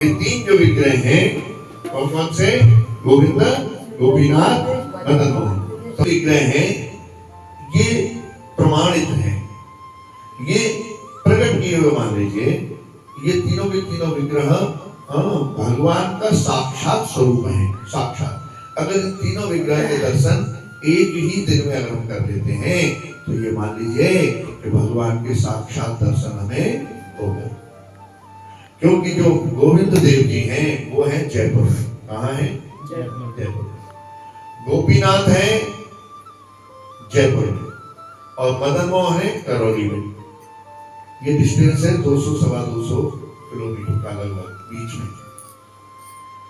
तीन जो विग्रह हैं कौन कौन से? गोविंद, गोपीनाथ, मदन मोहन। तो विग्रह हैं, ये प्रमाणित हैं, ये प्रकट किए हुए मान लीजिए। ये तीनों के तीनों विग्रह भगवान का साक्षात स्वरूप है। साक्षात अगर इन तीनों विग्रह के दर्शन एक ही दिन में अगर हम कर लेते हैं तो ये मान लीजिए कि भगवान के साक्षात दर्शन हमें हो गए। क्योंकि जो गोविंद देव जी हैं वो हैं जयपुर में। कहाँ है? जयपुर। गोपीनाथ है जयपुर में और मदन मोहन है करौली में। ये डिस्टेंस है 200 सवा 200 किलोमीटर का लगभग बीच में।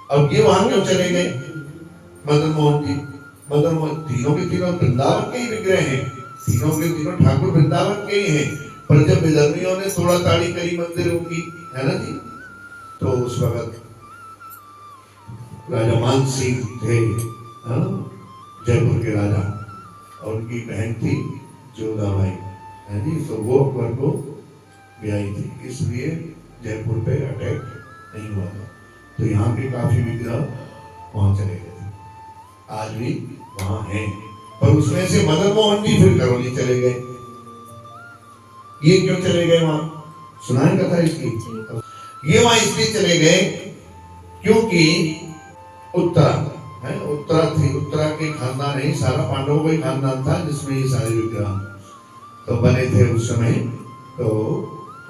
अब ये वहां क्यों चले गए मदन मोहन जी? मदन मोहन तीनों के तीनों वृंदावन के ही विग्रह हैं, तीनों के तीनों ठाकुर वृंदावन के ही हैं। पर जब विधर्मियों ने थोड़ा ताड़ी करी मंदिरों की, है ना जी, तो उस वक्त राजा मान सिंह थे जयपुर के राजा, और उनकी बहन थी जोधाबाई, है जी, तो वो अकबर को ब्याही थी, इसलिए जयपुर पे अटैक नहीं हुआ था। तो यहाँ के काफी विग्रह वहां चले गए थे, आज भी वहां हैं। पर उसमें से मदन मोहन जी फिर करौली चले गए। ये क्यों चले गए वहां? सुनाए कथा इसकी। ये वहां इसलिए चले गए क्योंकि उत्तरा है, उत्तरा थी, उत्तरा के खानदान है, सारा पांडवों का ही खानदान था जिसमें ये सारे विग्रह तो बने थे उस समय। तो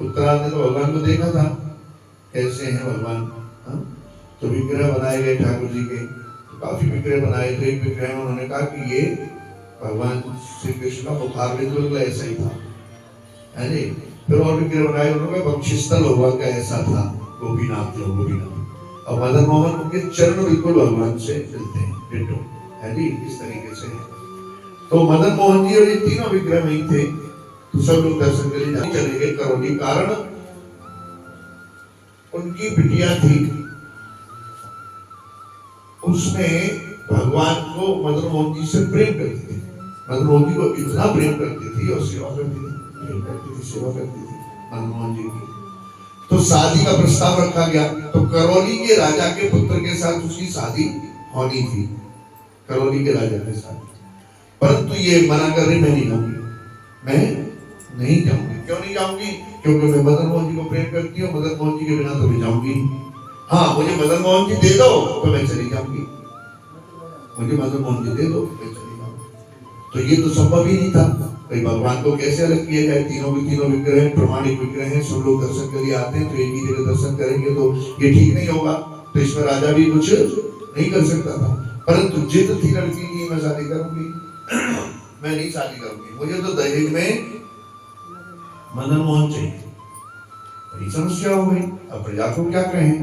उत्तरा ने तो भगवान को देखा था कैसे हैं भगवान, तो विग्रह बनाए गए ठाकुर जी के, तो काफी विग्रह बनाए। तो एक विग्रह में उन्होंने कहा कि ये भगवान श्री कृष्ण का मुखार बिल्कुल ऐसा ही था, है नहीं। फिर और विग्रह बनाए उन्होंने, वक्षस्थल भगवान का ऐसा था, गोपीनाथ जो गोपीनाथ, और मदन मोहन उनके चरण बिल्कुल भगवान से मिलते हैं, डिटो, है जी, इस तरीके से है। तो मदन मोहन जी और ये तीनों विग्रह नहीं थे, तो सब लोग दर्शन के लिए चले गए करौली। कारण उनकी बिटिया थी, उसमें भगवान को मदन मोहन जी से प्रेम करती थी, मदन मोहन जी को इतना प्रेम करती थी और सेवा करती थी, सेवा करती थी मदन मोहन जी की। तो शादी का प्रस्ताव रखा गया, तो करौली के राजा के पुत्र के साथ उसकी शादी होनी थी, करौली के राजा के साथ। परंतु ये मना कर रही, मैं नहीं जाऊंगी, मैं नहीं जाऊंगी। क्यों नहीं जाऊंगी? क्योंकि मैं मदन मोहन जी को प्रेम करती हूँ, मदन मोहन जी के बिना तो मैं जाऊंगी। हाँ, मुझे मदन मोहन जी दे दो तो मैं चली जाऊंगी, मुझे मदन मोहन जी दे दो मैं चली जाऊंगी। तो ये तो संभव ही नहीं था। भाई भगवान को कैसे अलग किया जाए? तीनों के तीनों विग्रह प्रमाणिक विग्रह हैं, सब लोग दर्शन के लिए आते हैं, तो एक ही जगह दर्शन करेंगे तो ये ठीक नहीं होगा। तो इसमें राजा भी कुछ नहीं कर सकता था। परंतु जिद थी लड़की की, मैं शादी करूंगी, मैं नहीं शादी करूंगी, मुझे तो दहेज में मदन मोहन चाहिए। बड़ी समस्या हो गई। अब प्रजा को क्या कहें,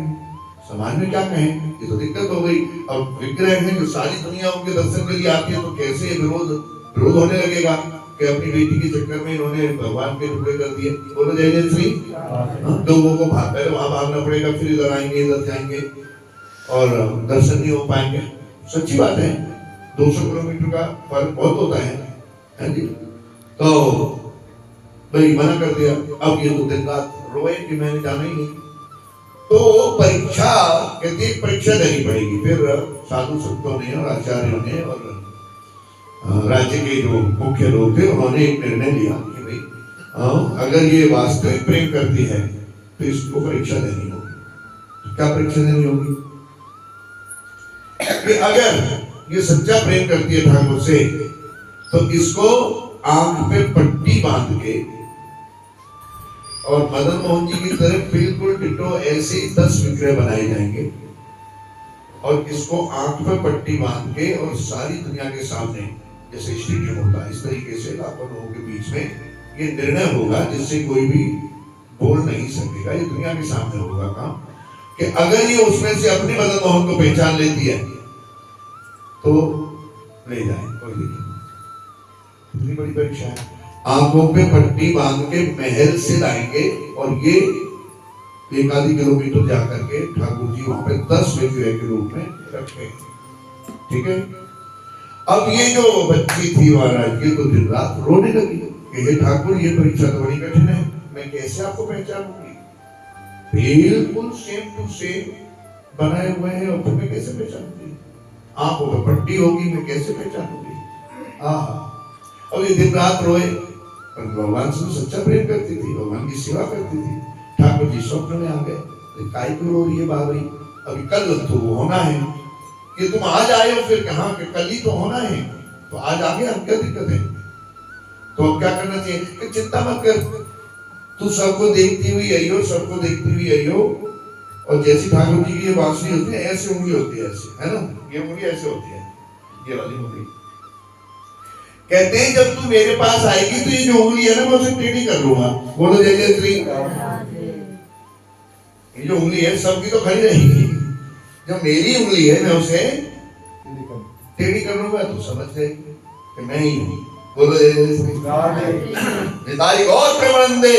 समाज में क्या कहें, ये तो दिक्कत हो गई। अब विग्रह है जो सारी दुनिया उनके दर्शन के लिए आती है, तो कैसे विरोध होने लगेगा कि अपनी बेटी के चक्कर में इन्होंने भगवान के टुकड़े कर दिए। बोलो जय जय श्री। लोगों को पहले वहां भागना पड़ेगा, फिर इधर आएंगे, इधर जाएंगे और दर्शन नहीं हो पाएंगे। सच्ची बात है, 200 किलोमीटर का फर्क बहुत होता है जी। तो भाई मना कर दिया। अब ये तो दिन रात रोए कि मैंने जाना ही नहीं। तो परीक्षा कहती परीक्षा देनी पड़ेगी। फिर साधु संतों ने और आचार्यों ने और राज्य के जो मुख्य लोग थे उन्होंने एक निर्णय लिया कि भाई अगर ये वास्तविक प्रेम करती है तो इसको परीक्षा देनी होगी। क्या परीक्षा देनी होगी? कि अगर ये सच्चा प्रेम करती है ठाकुर से तो इसको आंख पे पट्टी बांध के और मदन मोहन जी की तरफ बिल्कुल डिटो ऐसे 10 विग्रह बनाए जाएंगे और इसको आंख पे पट्टी बांध के और सारी दुनिया के सामने जैसे स्टेडियम होता है इस तरीके से लाखों लोगों के बीच में ये निर्णय होगा जिससे कोई भी बोल नहीं सकेगा। ये दुनिया के सामने होगा काम कि अगर ये उसमें से अपने मदन मोहन को पहचान लेती है तो ले जाए, कोई दिक्कत। इतनी बड़ी परीक्षा है। आंखों पे पट्टी बांध के महल से लाएंगे और ये 1 किलोमीटर जाकर के ठाकुर जी वहां पे 10 विग्रह के रूप में रखे। ठीक है। अब ये जो बच्ची थी महाराज, ये तो दिन रात रोने लगी कि हे ठाकुर, ये परीक्षा तो बड़ी कठिन है, मैं कैसे आपको पहचानूंगी, बिल्कुल सेम टू सेम बनाए हुए हैं, और तुम्हें कैसे पहचानूंगी? आंखों में पट्टी होगी, मैं कैसे पहचानूंगी? अब ये दिन रात रोए, पर भगवान से सच्चा प्रेम करती थी, भगवान की सेवा करती थी। ठाकुर जी स्वप्न में आ गए, काय क्यों रो रही है बाबरी? अभी कल तो वो होना है कि तुम आज आए हो, फिर कहाँ के कल ही तो होना है, तो आज आ गया, अब क्या दिक्कत है? तो अब क्या करना चाहिए कि चिंता मत कर, तू सबको देखती हुई आई हो, सबको देखती हुई आई हो। और जैसी ठाकुर जी की ये बांसुरी होती है, ऐसे उंगली होती है, ऐसे है ना, ये उंगली ऐसे होती है, ये वाली उंगली। कहते हैं जब तू मेरे पास आएगी तो ये जो उंगली है ना, मैं उसे टेढ़ी कर लूंगा। बोलो जय जय श्री। ये जो उंगली है सबकी तो खड़ी रहेगी, जो मेरी उंगली है मैं उसे टेढ़ी कर लूंगा, तो समझ जाएगी कि मैं ही हूँ। बोलो जय जय श्री। निताई और प्रेमानंदे।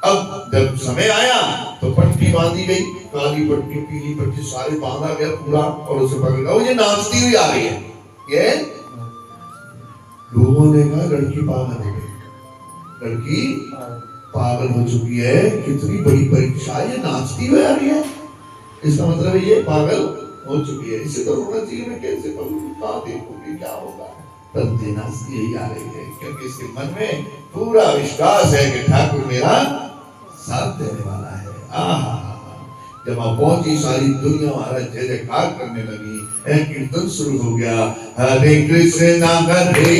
अब जब समय आया तो पट्टी बांधी गई, काली पट्टी, पीली पट्टी, सारे बांधा गया पूरा, और उसे पकड़ लिया। ये नाचती हुई आ रही है, ये लोगों ने कहा लड़की पागल हो गई, लड़की पागल हो चुकी है, कितनी बड़ी परीक्षा, ये नाचती हुई आ रही है, इसका मतलब है ये पागल हो चुकी है, इसे तो रोना चाहिए, मैं कैसे करूँगी, कहाँ देखूंगी, क्या होगा? परंतु नाचती ही आ रही है, क्योंकि इसके मन में पूरा विश्वास है कि ठाकुर मेरा साथ देने वाला है। जब वहां पहुंची, सारी दुनिया महाराज जय जयकार करने लगी, कीर्तन शुरू हो गया, हरे कृष्ण हरे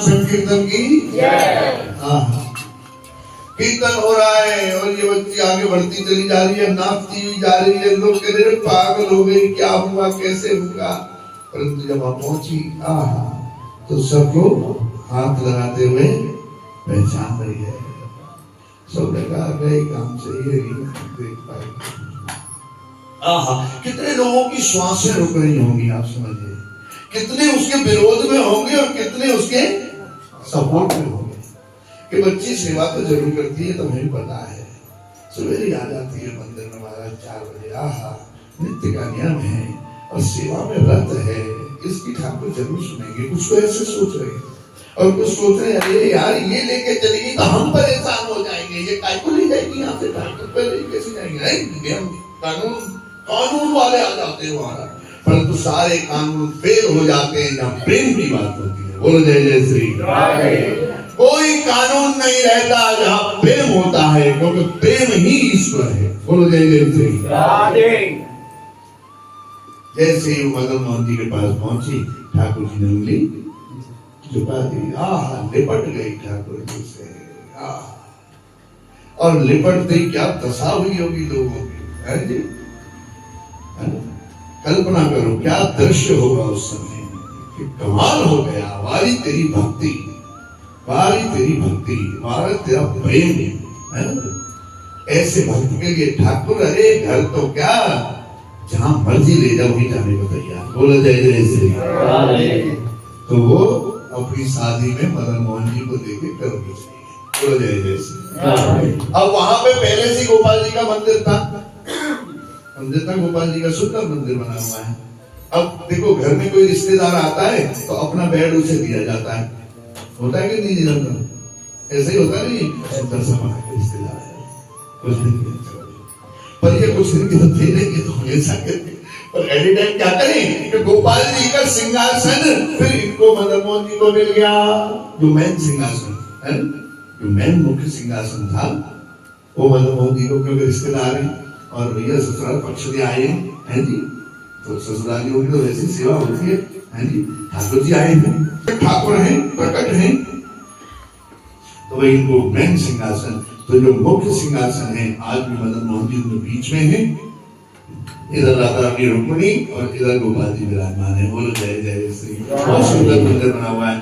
संकीर्तन की कीर्तन हो रहा है, और ये बच्ची आगे बढ़ती चली जा रही है, नाचती हुई जा रही है, लोग कह रहे पागल हो गई, क्या हुआ, कैसे हुआ? परंतु जब वहां पहुंची तो सब लोग हाथ लगाते हुए पहचान रही है, सब लगा गए काम से ये देख पाए। कितने लोगों की श्वासें रुक रही होंगी, आप समझिए, कितने उसके विरोध में होंगे और कितने उसके सपोर्ट में होंगे। कि बच्ची सेवा तो जरूर करती है, तो हमें पता है, सवेरे आ जाती है मंदिर में महाराज 4 बजे, नित्य का नियम है, और सेवा में व्रत है, इसकी ठाकुर जरूर सुनेंगे। कुछ तो ऐसे सोच रहे हैं और कुछ सोच रहे हैं अरे यार ये लेके चलेगी तो हम परेशान हो जाएंगे, ये काय को ले जाएगी यहाँ से, ठाकुर पे ले कैसे जाएंगे? नहीं, हम कानून वाले आ जाते हैं वहां, परंतु सारे कानून फेल हो जाते हैं जहाँ प्रेम की बात होती है। बोलो जय जय श्री। कोई कानून नहीं रहता जहाँ प्रेम होता है, क्योंकि प्रेम ही ईश्वर है। बोलो जय जय श्री। जैसे ही मदन मोहन जी के पास पहुंची, ठाकुर जी ने उंगली झुका दी, लिपट गई ठाकुर जी से। और लिपटते ही क्या दशा हुई होगी लोगों की, है जी? कल्पना करो क्या दृश्य होगा उस समय कि कमाल हो गया। वारी तेरी भक्ति, वारी तेरी भक्ति, वारा तेरा प्रेम है ना? ऐसे भक्त के लिए ठाकुर अरे घर तो क्या, जहां मर्जी ले जाओ वहीं जाने को तैयार। बोलो जय जय श्री। तो वो अपनी शादी में मदन मोहन जी को देखे कर बोलो जय जय श्री। अब वहां पे पहले से गोपाल जी का मंदिर था, गोपाल जी का सुंदर मंदिर बना हुआ है। अब देखो घर में कोई रिश्तेदार आता है तो अपना बेड उसे दिया जाता है, होता है कि नहीं जी? ऐसे ही होता नहीं, सुंदर सा बना के रिश्तेदार है कुछ दिन, पर ये कुछ दिन के तो दे देंगे तो हमेशा करके, पर एनी टाइम क्या करें कि गोपाल जी का सिंहासन फिर इनको मदन मोहन जी को मिल गया, जो मेन सिंहासन है, जो मेन मुख्य सिंहासन था वो मदन मोहन जी को, क्योंकि रिश्तेदार हैं और भैया ससुराल पक्ष में आए हैं जी, तो ससुरालियों की तो वैसी सेवा होती है जी। ठाकुर जी आए हैं, ठाकुर हैं, प्रकट हैं, तो वही इनको मेन सिंहासन, तो जो मुख्य सिंहासन है आज भी मदन मोहन जी उनके बीच में है। इधर राधा रानी रुक्मिणी और इधर गोपाल जी विराजमान है। बोलो जय जय श्री। बहुत सुंदर मंदिर बना हुआ है।